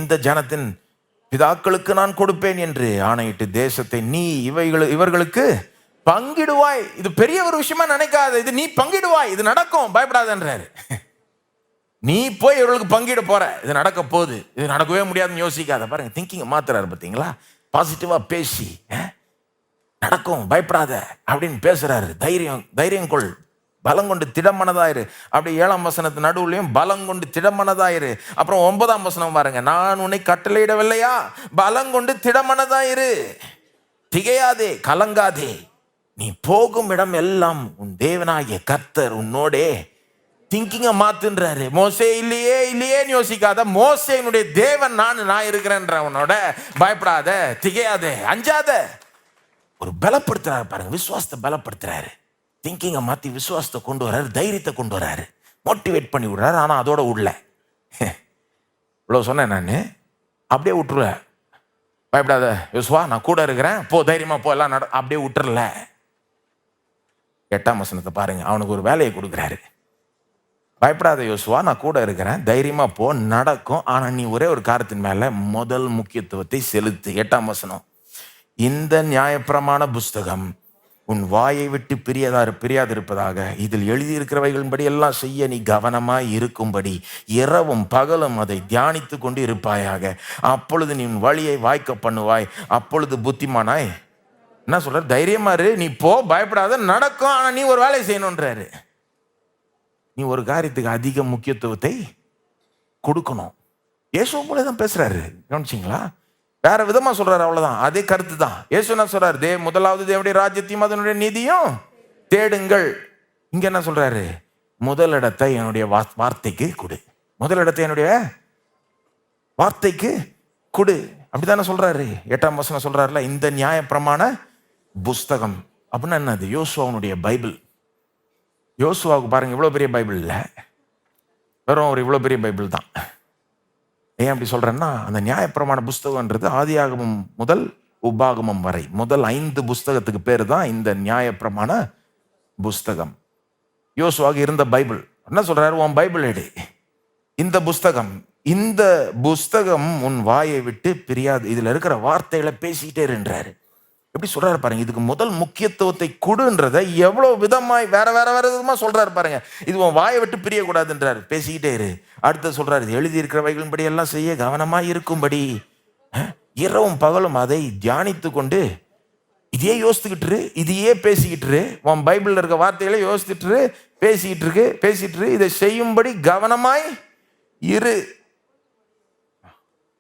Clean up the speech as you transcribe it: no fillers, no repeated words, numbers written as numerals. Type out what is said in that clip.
இந்த ஜனத்தின் பிதாக்களுக்கு நான் கொடுப்பேன் என்று ஆணையிட்டு தேசத்தை நீ இவர்களுக்கு பங்கிடுவாய். இது பெரிய ஒரு விஷயமா நினைக்காத, இது நீ பங்கிடுவாய், இது நடக்கும், பயப்படாதன்றாரு. நீ போய் இவர்களுக்கு பங்கிட போற, இது நடக்க போகுது, இது நடக்கவே முடியாதுன்னு யோசிக்காத. பாருங்க, திங்கிங் மாத்துறாரு பார்த்தீங்களா? பாசிட்டிவா பேசி நடக்கும், பயப்படாத அப்படின்னு பேசுறாரு. தைரியம் கொள், பலம் கொண்டு திடமனதாயிரு. அப்படி 7ஆம் வசனத்து நடுவுலையும் பலம் கொண்டு திடமனதாயிரு. அப்புறம் 9ஆம் வசனம் பாருங்க, நான் உன்னை கட்டளையிடவில்லையா, பலம் கொண்டு திடமனதாயிரு, திகையாதே, கலங்காதே, நீ போகும் இடம் எல்லாம் உன் தேவனாகிய கர்த்தர் உன்னோடே. திங்கிங்க மாத்துன்றாரு. மோசே இல்லையேன்னு யோசிக்காத, மோசே என்னுடைய தேவன், நான் இருக்கிறேன்ற உன்னோட, பயப்படாத, திகையாதே, அஞ்சாத. ஒரு பலப்படுத்துறாரு பாருங்க, விசுவாசத்தை பலப்படுத்துறாரு. திங்கிங்கை மாற்றி விசுவாசத்தை கொண்டு வர்றாரு, தைரியத்தை கொண்டு வர்றாரு, மோட்டிவேட் பண்ணி விடுறாரு. ஆனால் அதோட விடல. இவ்வளோ சொன்னேன் நான், அப்படியே விட்டுருவேன். பயப்படாத யோசுவா, நான் கூட இருக்கிறேன், போ, தைரியமா போ, எல்லாம் அப்படியே விட்டுறல. 8ஆம் வசனத்தை பாருங்க, அவனுக்கு ஒரு வேலையை கொடுக்குறாரு. பயப்படாத யோசுவா, நான் கூட இருக்கிறேன், தைரியமா போ, நடக்கும். ஆனால் நீ ஒரே ஒரு காரியத்தின் மேலே முதல் முக்கியத்துவத்தை செலுத்து. 8ஆம் வசனம், இந்த நியாயப்பிரமாண புஸ்தகம் உன் வாயை விட்டு பிரியாதிருப்பதாக, இதில் எழுதியிருக்கிறவைகளின்படி எல்லாம் செய்ய நீ கவனமாய் இருக்கும்படி இரவும் பகலும் அதை தியானித்து கொண்டு இருப்பாயாக. அப்பொழுது நீ உன் வழியை வாய்க்க பண்ணுவாய், அப்பொழுது புத்திமானாய். என்ன சொல்ற? தைரியமா இரு, நீ போ, பயப்படாத, நடக்கும். ஆனா நீ ஒரு வேலையை செய்யணும்ன்றாரு. நீ ஒரு காரியத்துக்கு அதிக முக்கியத்துவத்தை கொடுக்கணும். இயேசு போல தான் பேசுறாரு, கவனிச்சிங்களா? வேற விதமா சொல்றாரு, அவ்வளவுதான். அதே கருத்து தான். இயேசு என்ன சொல்றாரு? முதலாவது தேவனுடைய ராஜ்யத்தையும் அதனுடைய நீதியும் தேடுங்கள். இங்க என்ன சொல்றாரு? முதலிடத்தை என்னுடைய வார்த்தைக்கு கொடு, முதலிடத்தை என்னுடைய வார்த்தைக்கு கொடு, அப்படித்தானே சொல்றாரு. 8ஆம் வசனம் சொல்றாருல, இந்த நியாயப்பிரமாண புஸ்தகம் அப்படின்னா என்னது? யோசுவாவுடைய பைபிள். யோசுவாவுக்கு பாருங்க, இவ்வளவு பெரிய பைபிள் இல்லை, வெறும் ஒரு இவ்வளவு பெரிய பைபிள் தான். ஏன் அப்படி சொல்றேன்னா, அந்த நியாயப்பிரமாண புஸ்தகம்ன்றது ஆதியாகமம் முதல் உபாகமம் வரை முதல் 5 புஸ்தகத்துக்கு பேர் தான் இந்த நியாயப்பிரமாண புஸ்தகம். யோசுவாவுக்கு இருந்த பைபிள். என்ன சொல்றாரு? உன் பைபிள் எடு, இந்த புஸ்தகம் உன் வாயை விட்டு பிரியாது, இதுல இருக்கிற வார்த்தைகளை பேசிக்கிட்டே இருன்றாரு. எப்படி சொல்றாரு பாருங்க. இதுக்கு முதல் முக்கியத்துவத்தை கொடுன்றத எவ்வளவு விதமாய் வேற விதமா சொல்றாரு பாருங்க. இது உன் வாயை விட்டு பிரியக்கூடாதுன்றாரு, பேசிக்கிட்டே இரு. அடுத்து சொல்றாரு, எழுதி இருக்கிறவைகளின்படி எல்லாம் செய்ய கவனமாய் இருக்கும்படி இரவும் பகலும் அதை தியானித்து கொண்டு, இதையே யோசித்துக்கிட்டு, இதையே பேசிக்கிட்டு, உன் பைபிள்ல இருக்க வார்த்தைகளை யோசிச்சுட்டு பேசிட்டு இதை செய்யும்படி கவனமாய் இரு.